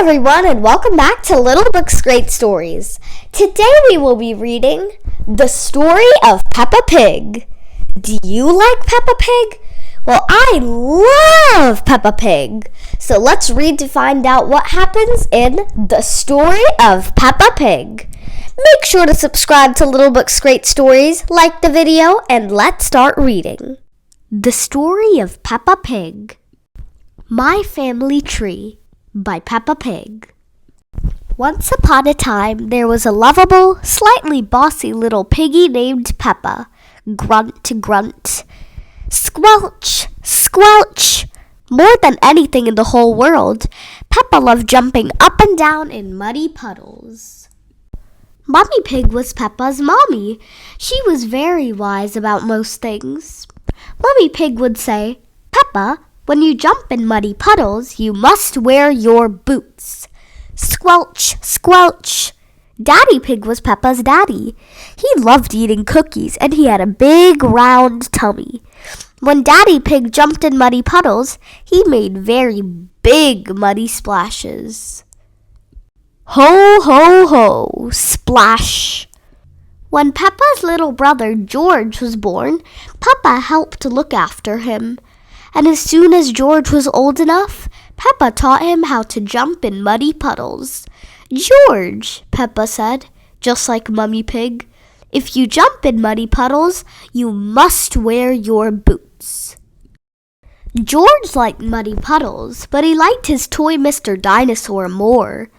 everyone, and welcome back to Little Books Great Stories. Today we will be reading The Story of Peppa Pig. Do you like Peppa Pig? Well, I love Peppa Pig. So let's read to find out what happens in The Story of Peppa Pig. Make sure to subscribe to Little Books Great Stories, like the video, and let's start reading. The Story of Peppa Pig. My Family Tree by Peppa Pig. Once upon a time, there was a lovable, slightly bossy little piggy named Peppa. Grunt, grunt. Squelch, squelch. More than anything in the whole world, Peppa loved jumping up and down in muddy puddles. Mummy Pig was Peppa's mommy. She was very wise about most things. Mummy Pig would say, "Peppa, when you jump in muddy puddles, you must wear your boots." Squelch, squelch. Daddy Pig was Peppa's daddy. He loved eating cookies, and he had a big round tummy. When Daddy Pig jumped in muddy puddles, he made very big muddy splashes. Ho, ho, ho, splash. When Peppa's little brother George was born, Peppa helped look after him. And as soon as George was old enough, Peppa taught him how to jump in muddy puddles. "George," Peppa said, just like Mummy Pig, "if you jump in muddy puddles, you must wear your boots." George liked muddy puddles, but he liked his toy Mr. Dinosaur more.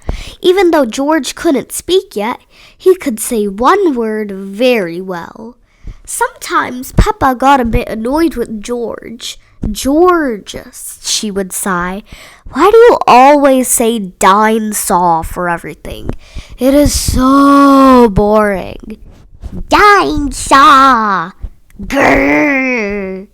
Even though George couldn't speak yet, he could say one word very well. Sometimes Peppa got a bit annoyed with George. "George," she would sigh, "why do you always say Dinosaur for everything? It is so boring." Dinosaur! Grrr!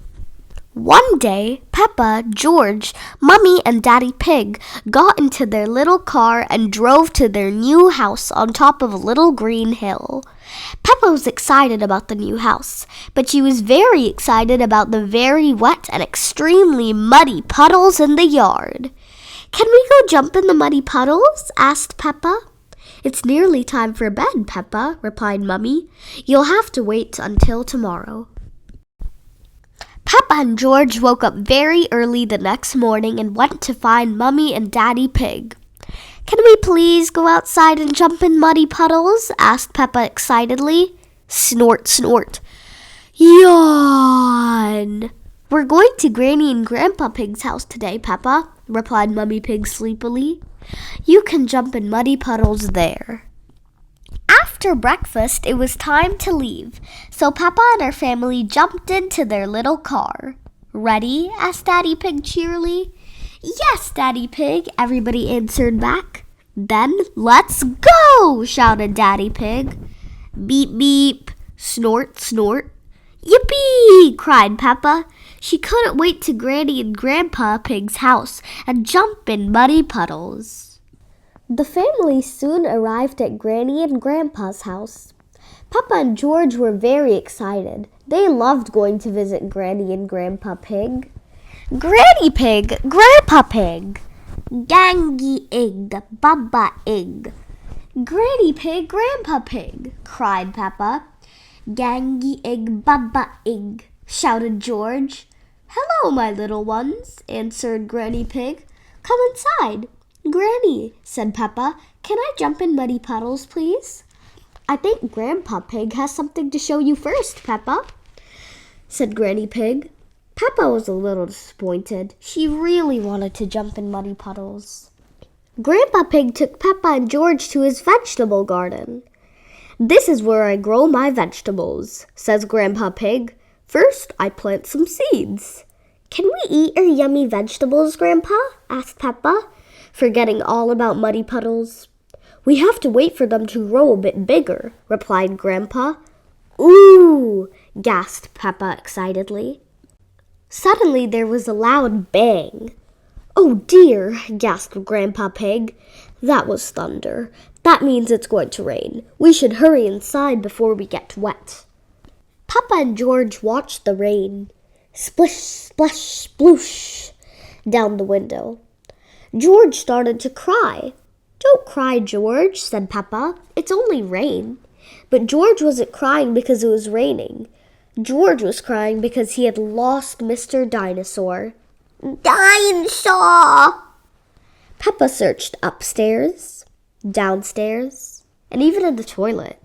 One day, Peppa, George, Mummy, and Daddy Pig got into their little car and drove to their new house on top of a little green hill. Peppa was excited about the new house, but she was very excited about the very wet and extremely muddy puddles in the yard. "Can we go jump in the muddy puddles?" asked Peppa. "It's nearly time for bed, Peppa," replied Mummy. "You'll have to wait until tomorrow." Peppa and George woke up very early the next morning and went to find Mummy and Daddy Pig. "Can we please go outside and jump in muddy puddles?" asked Peppa excitedly. Snort, snort. Yawn. "We're going to Granny and Grandpa Pig's house today, Peppa," replied Mummy Pig sleepily. "You can jump in muddy puddles there." After breakfast, it was time to leave, so Peppa and her family jumped into their little car. "Ready?" asked Daddy Pig cheerily. "Yes, Daddy Pig," everybody answered back. "Then let's go!" shouted Daddy Pig. Beep, beep, snort, snort. "Yippee!" cried Peppa. She couldn't wait to Granny and Grandpa Pig's house and jump in muddy puddles. The family soon arrived at Granny and Grandpa's house. Peppa and George were very excited. They loved going to visit Granny and Grandpa Pig. "Granny Pig, Grandpa Pig, Gangy Egg, Baba Egg." "Granny Pig, Grandpa Pig," cried Peppa. "Gangy Egg, Baba Egg," shouted George. "Hello, my little ones," answered Granny Pig. "Come inside." "Granny," said Peppa, "can I jump in muddy puddles, please?" "I think Grandpa Pig has something to show you first, Peppa," said Granny Pig. Peppa was a little disappointed. She really wanted to jump in muddy puddles. Grandpa Pig took Peppa and George to his vegetable garden. "This is where I grow my vegetables," says Grandpa Pig. "First, I plant some seeds." "Can we eat our yummy vegetables, Grandpa?" asked Peppa, forgetting all about muddy puddles. "We have to wait for them to grow a bit bigger," replied Grandpa. "Ooh!" gasped Peppa excitedly. Suddenly there was a loud bang. "Oh dear!" gasped Grandpa Pig. "That was thunder. That means it's going to rain. We should hurry inside before we get wet." Peppa and George watched the rain. Splish, splash, sploosh, down the window. George started to cry. Don't cry, George, said Peppa. It's only rain. But George wasn't crying because it was raining. George was crying because he had lost Mr. Dinosaur. Dinosaur! Peppa searched upstairs, downstairs, and even in the toilet.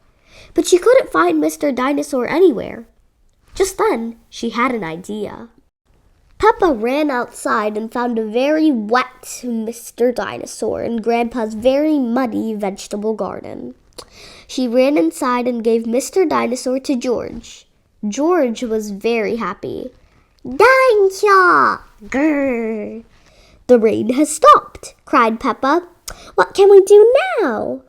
But she couldn't find Mr. Dinosaur anywhere. Just then, she had an idea. Peppa ran outside and found a very wet Mr. Dinosaur in Grandpa's very muddy vegetable garden. She ran inside and gave Mr. Dinosaur to George. George was very happy. Dinosaur! Grrr! The rain has stopped, cried Peppa. What can we do now?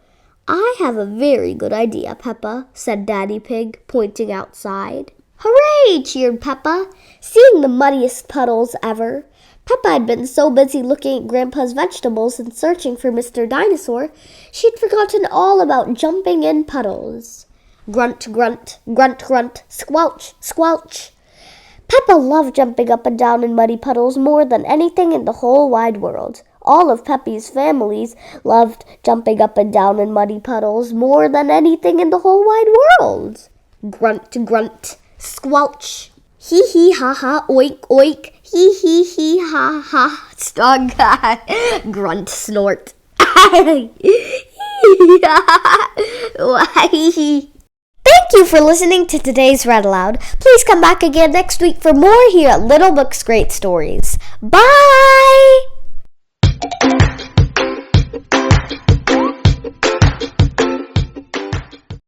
I have a very good idea, Peppa, said Daddy Pig, pointing outside. Hooray! Cheered Peppa, seeing the muddiest puddles ever. Peppa had been so busy looking at Grandpa's vegetables and searching for Mr. Dinosaur, she'd forgotten all about jumping in puddles. Grunt, grunt, grunt, grunt, squelch, squelch. Peppa loved jumping up and down in muddy puddles more than anything in the whole wide world. All of Peppy's families loved jumping up and down in muddy puddles more than anything in the whole wide world. Grunt, grunt, squelch. Hee hee ha ha, oink oink. Hee hee hee ha ha, strong guy. Grunt, snort. Thank you for listening to today's Read-Aloud. Please come back again next week for more here at Little Books Great Stories. Bye!